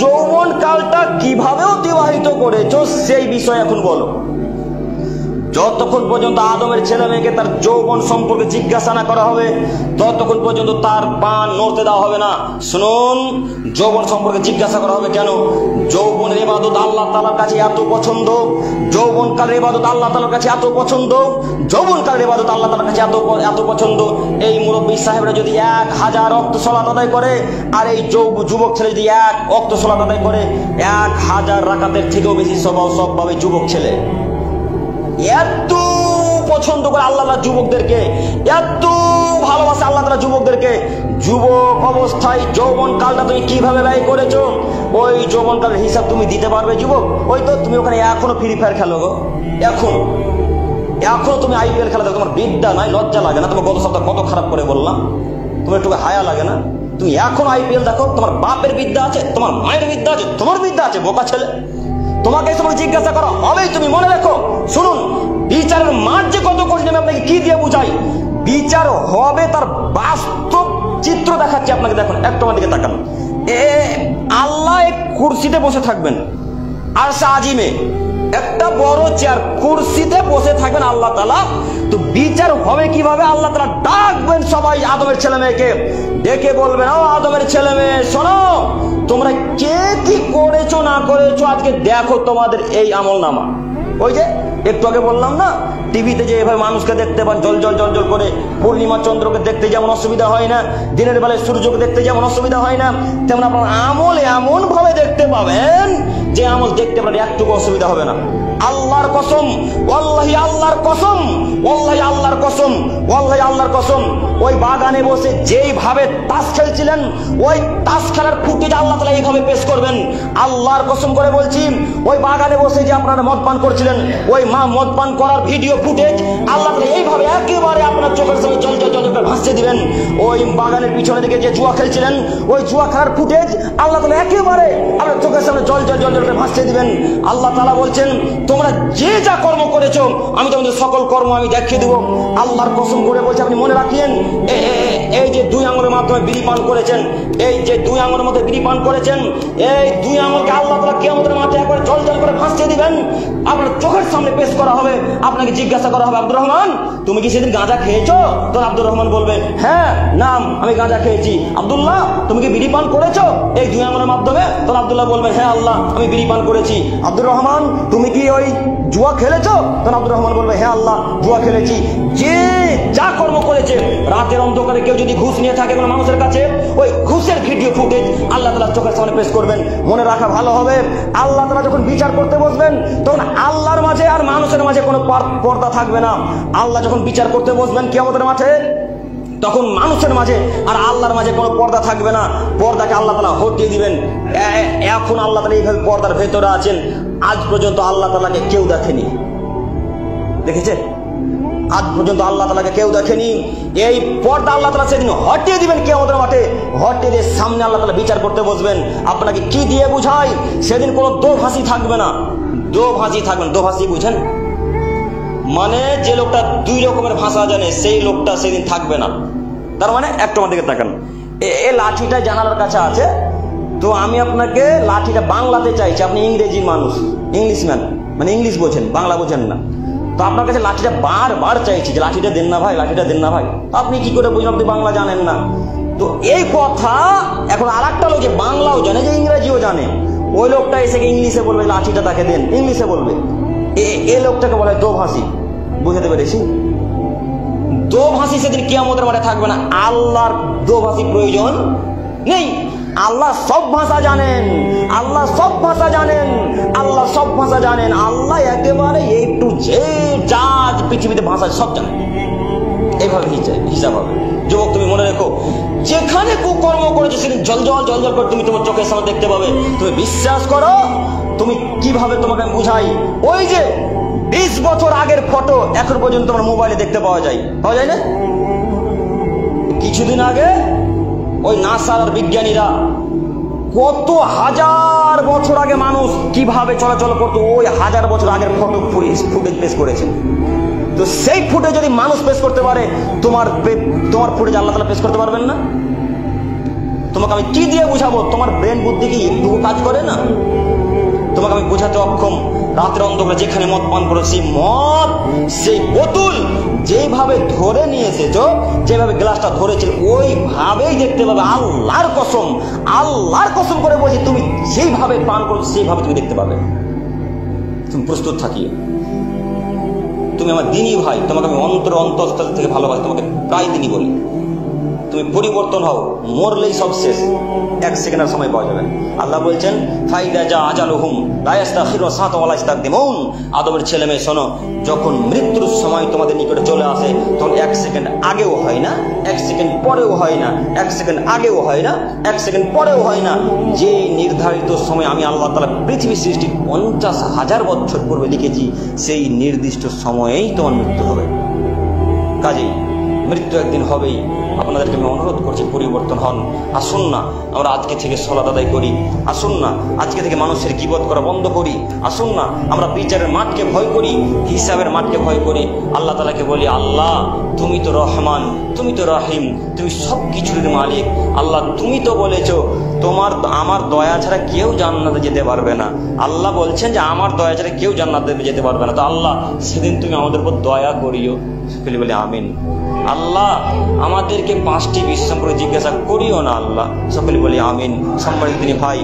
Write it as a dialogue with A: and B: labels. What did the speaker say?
A: যৌবন কালটা কিভাবে অতিবাহিত করেছো সেই বিষয় এখন বলো। যতক্ষণ পর্যন্ত আদমের ছেলে মেয়েকে তার যৌবন সম্পর্কে জিজ্ঞাসা না করা হবে ততক্ষণ পর্যন্ত তার পা নড়তে দেওয়া হবে না। শুনুন, যৌবন সম্পর্কে জিজ্ঞাসা করা হবে কেন? যৌবনের ইবাদত আল্লাহ তাআলার কাছে এত পছন্দ, যৌবনকালের ইবাদত আল্লাহ তাআলার কাছে এত পছন্দ, যৌবনকালের ইবাদত আল্লাহ তাআলার কাছে এত পছন্দ। এই মুরব্বী সাহেবরা যদি 1000 ওয়াক্ত সালাত আদায় করে আর এই যুবক ছেলে যদি 1 ওয়াক্ত সালাত আদায় করে 1000 রাকাতের থেকেও বেশি সব পাবে যুবক ছেলে। এত পছন্দ করে আল্লাহ যুবকদেরকে, এত ভালোবাসে আল্লাহ তাআলা যুবকদেরকে। যুবক অবস্থায় যৌবন কালটা তুমি কিভাবে ব্যয় করেছো ওই যৌবন কালের হিসাব তুমি দিতে পারবে যুবক? ওই তো তুমি ওখানে এখনো ফ্রি ফায়ার খেলো গো, এখনো তুমি IPL খেলা দেখো, তোমার বিদ্যা নাই, লজ্জা লাগে না? তোমার গত সপ্তাহ কত খারাপ করে বললাম, তোমার একটু হায়া লাগে না? তুমি এখন IPL দেখো, তোমার বাপের বিদ্যা আছে, তোমার মায়ের বিদ্যা আছে, তোমার বিদ্যা আছে? বোকা ছেলে, তোমাকে এই সময় জিজ্ঞাসা করা হবেই। তুমি মনে রাখো, শুনুন, বিচারের মাঠ যে কত কঠিন আমি আপনাকে কি দিয়ে বুঝাই। বিচার হবে তার বাস্তব চিত্র দেখাচ্ছি আপনাকে। দেখুন, একটু আমার দিকে তাকান। আল্লাহ এক কুরসিতে বসে থাকবেন, আর আজিমে একটা বড় চেয়ার, কুরসিতে বসে থাকবেন আল্লাহ তাআলা। তো বিচার হবে কিভাবে? আল্লাহ তাআলা ডাকবেন সবাই আদমের ছেলে মেয়েকে, ডেকে বলবেন, ও আদমের ছেলে মেয়ে শোনো, তোমরা কে কি করেছো না করেছো আজকে দেখো তোমাদের এই আমলনামা। ওই যে একটু আগে বললাম না, টিভিতে যে এভাবে মানুষকে দেখতে পান জল জল জল জল করে, পূর্ণিমা চন্দ্রকে দেখতে যেমন অসুবিধা হয় না, দিনের বেলায় সূর্যকে দেখতে যেমন অসুবিধা হয় না, তেমন আপনার আমল এমন ভাবে দেখতে পাবেন যে আমল দেখতে আপনার একটুকু অসুবিধা হবে না। আল্লাহর কসম, ওয়াল্লাহি আল্লাহর কসম, ওয়াল্লাহি আল্লাহর কসম, ওয়াল্লাহি আল্লাহর কসম, ওই বাগানে বসে যেইভাবে তাস খেলছিলেন ওই তাস খেলার ফুটেজ আল্লাহ তাআলা এইভাবে পেশ করবেন। আল্লাহর কসম করে বলছি, ওই বাগানে বসে যে আপনারা মদ পান করছিলেন ওই মদ পান করার ভিডিও ফুটেজ আল্লাহ তাআলা এইভাবে একেবারে আপনার চোখের সামনে জল জল জল করে ভাসিয়ে দিবেন। ওই বাগানের পিছনে দিকে যে জুয়া খেলছিলেন ওই জুয়া খেলার ফুটেজ আল্লাহ তাআলা একেবারে আপনার চোখের সামনে জল জল জল জল করে ভাসিয়ে দিবেন। আল্লাহ তাআলা বলছেন, তোমরা যে যা কর্ম করেছো আমি তোমাদের সকল কর্ম আমি দেখিয়ে দেবো। আল্লাহর কসম করে বলছে, আপনি মনে রাখিয়েন, এই যে 2 আঙ্গুলের মাধ্যমে বিড়ি পান করেছেন, এই যে 2 আঙ্গুলের মধ্যে বিড়ি পান করেছেন, এই 2 আঙ্গুলকে আল্লাহ তাআলা কিয়ামতের মাঠে একবার জল জল করে ভাসিয়ে দিবেন। আপনার চোখের সামনে পেশ করা হবে, আপনাকে জিজ্ঞাসা করা হবে, আব্দুর রহমান তুমি কি সেদিন গাঁজা খেয়েছো? তখন আব্দুর রহমান বলবে, হ্যাঁ নাম আমি গাঁজা খেয়েছি। আব্দুল্লাহ তুমি কি বিড়ি পান করেছো এই 2 আঙ্গুলের মাধ্যমে? তখন আব্দুল্লাহ বলবে, হ্যাঁ আল্লাহ আমি বিড়ি পান করেছি। আব্দুর রহমান তুমি কি ওই জুয়া খেলেছো? তখন আব্দুর রহমান বলবে, হ্যাঁ আল্লাহ জুয়া খেলেছি। যে যা কর্ম করেছে, রাতের অন্ধকারে কেউ যদি ঘুষ নিয়ে থাকে কোনো মানুষের কাছে, ওই ঘুষের ভিডিও ফুটেজ আল্লাহ তাআলা চোখের সামনে পেশ করবেন। মনে রাখা ভালো হবে, আল্লাহ তাআলা যখন বিচার করতে বসবেন তখন আল্লাহর মাঝে আর মানুষের মাঝে কোনো পর্দা থাকবে না। আল্লাহ যখন বিচার করতে বসবেন কিয়ামতের মাঠে তখন মানুষের মাঝে আর আল্লাহর মাঝে কোনো পর্দা থাকবে না, পর্দাকে আল্লাহ তাআলা হটিয়ে দিবেন। এখন আল্লাহ তাআলা এইভাবে পর্দার ভেতরে আছেন, আজ পর্যন্ত আল্লাহ তাআলাকে কেউ দেখেনি। দেখেছে? আজ পর্যন্ত আল্লাহ তাআলাকে কেউ দেখেনি। এই পর্দা আল্লাহ তাআলা সেদিন হটিয়ে দিবেন কিয়ামতের মাঠে, হটিয়ে দিয়ে সামনে আল্লাহ তাআলা বিচার করতে বসবেন। আপনাকে কি দিয়ে বুঝাই? সেদিন কোনো দোভাষী থাকবে না, দোভাষী থাকবেন। দোভাষী বুঝেন? মানে যে লোকটা 2 রকমের ভাষা জানে সেই লোকটা সেদিন থাকবে না। তার মানে একটু আমার দিকে তাকান, এই লাঠিটা জানালার কাছে আছে, তো আমি আপনাকে লাঠিটা বাংলাতে চাইছি। আপনি ইংরেজি মানুষ, ইংলিশম্যান, মানে ইংলিশ বোঝেন, বাংলা বোঝেন না, তো আপনার কাছে লাঠিটা বারবার চাইছি যে লাঠিটা দেন না ভাই, লাঠিটা দেন না ভাই। আপনি কি করে বুঝলেন আপনি বাংলা জানেন না? তো এই কথা এখন আর একটা লোক যে বাংলাও জানে, যে ইংরেজিও জানে, ওই লোকটা এসে ইংলিশে বলবে লাঠিটা তাকে দেন, ইংলিশে বলবে। এই লোকটাকে বলা হয় দোভাষী। বুঝতে পেরেছি? দোভাষী সেদিন কিয়ামতের মাঠে থাকবে না। আল্লাহর দোভাষী প্রয়োজন নেই। আল্লাহ সব ভাষা জানেন, আল্লাহ সব ভাষা জানেন, আল্লাহ সব ভাষা জানেন। আল্লাহ একেবারে একটু যে যা পৃথিবীতে ভাষা সব জানেন। এইভাবে হিসাব হবে। যুবক তুমি মনে রেখো, যেখানে কুকর্ম করেছে সেদিন জল জল জল জল করে তুমি তোমার চোখের সামনে দেখতে পাবে। তুমি বিশ্বাস করো, তুমি কিভাবে তোমাকে আমি বুঝাই, ওই যে 20 বছর আগের ফটো এখন পর্যন্ত তোমার মোবাইলে দেখতে পাওয়া যায় না? কিছুদিন আগে ওই নাসার বিজ্ঞানীরা কত হাজার বছর আগে মানুষ কিভাবে চলাচল করতো ওই 1000 বছর আগের ফটো ফুটেজ পেশ করেছে। তো সেই ফুটেজ যদি মানুষ পেশ করতে পারে, তোমার ফুটেজ আল্লাহ তাআলা পেশ করতে পারবেন না? তোমাকে আমি কি দিয়ে বুঝাবো? তোমার ব্রেন বুদ্ধি কি একটুকু কাজ করে না? তোমাকে আমি বোঝাতে অক্ষম। রাত্রে অন্ধকারে যেখানে মদ পান করো, সেই মদ, সেই বোতল যেভাবে ধরে নিয়ে এসেছো, যেভাবে গ্লাসটা ধরেছিল ওইভাবেই দেখতে পাবে। আল্লাহর কসম, আল্লাহর কসম করে বলছি, তুমি যেইভাবে পান করছো সেইভাবে তুমি দেখতে পাবে। তুমি প্রস্তুত থাকিও। তুমি আমার দিনই ভাই, তোমাকে আমি অন্তঃস্থল থেকে ভালোবাসি, তোমাকে প্রায় দিনই বলি। তুমি পরিবর্তন হও, মরলেই সব শেষ, 1 সেকেন্ডের সময় পাওয়া যাবে। আল্লাহ বলছেন ফাইদা যা আজালুহুম লা ইস্তাখিরুনা সাআতান ওয়া লা ইস্তাকদিমুন। আদমের ছেলে মেয়ে শোনো, যখন মৃত্যুর সময় তোমাদের নিকটে চলে আসে, তখন 1 সেকেন্ড আগেও হয় না, 1 সেকেন্ড পরেও হয় না, 1 সেকেন্ড আগেও হয় না, 1 সেকেন্ড পরেও হয় না। যে নির্ধারিত সময় আমি আল্লাহ তাআলা পৃথিবী সৃষ্টির 50,000 বছর পূর্বে লিখেছি, সেই নির্দিষ্ট সময়েই তোমার মৃত্যু হবে। কাজেই মৃত্যু একদিন হবেই। আপনাদেরকে আমি অনুরোধ করছি, পরিবর্তন হন। আসুন না আমরা আজকে থেকে সালাত আদায় করি। আসুন না আজকে থেকে মানুষের গীবত করা বন্ধ করি। আসুন না আমরা বিচারের মাঠকে ভয় করি, হিসাবের মাঠকে ভয় করি। আল্লাহ তাআলাকে বলি, আল্লাহ তুমি তো রহমান, তুমি তো রহিম, তুমি সব কিছুর মালিক। আল্লাহ তুমি তো বলেছো আমার দয়া ছাড়া কেউ জান্নাতে যেতে পারবে না। আল্লাহ বলছেন যে আমার দয়া ছাড়া কেউ জান্নাতে যেতে পারবে না। তো আল্লাহ সেদিন তুমি আমাদের উপর দয়া করিও। সকলে বলি আমিন। আল্লাহ আমাদেরকে 5টি বিষয় সম্পর্কে জিজ্ঞাসা করিও না আল্লাহ। সকলে বলি আমিন। সম্মানিত দিনী ভাই,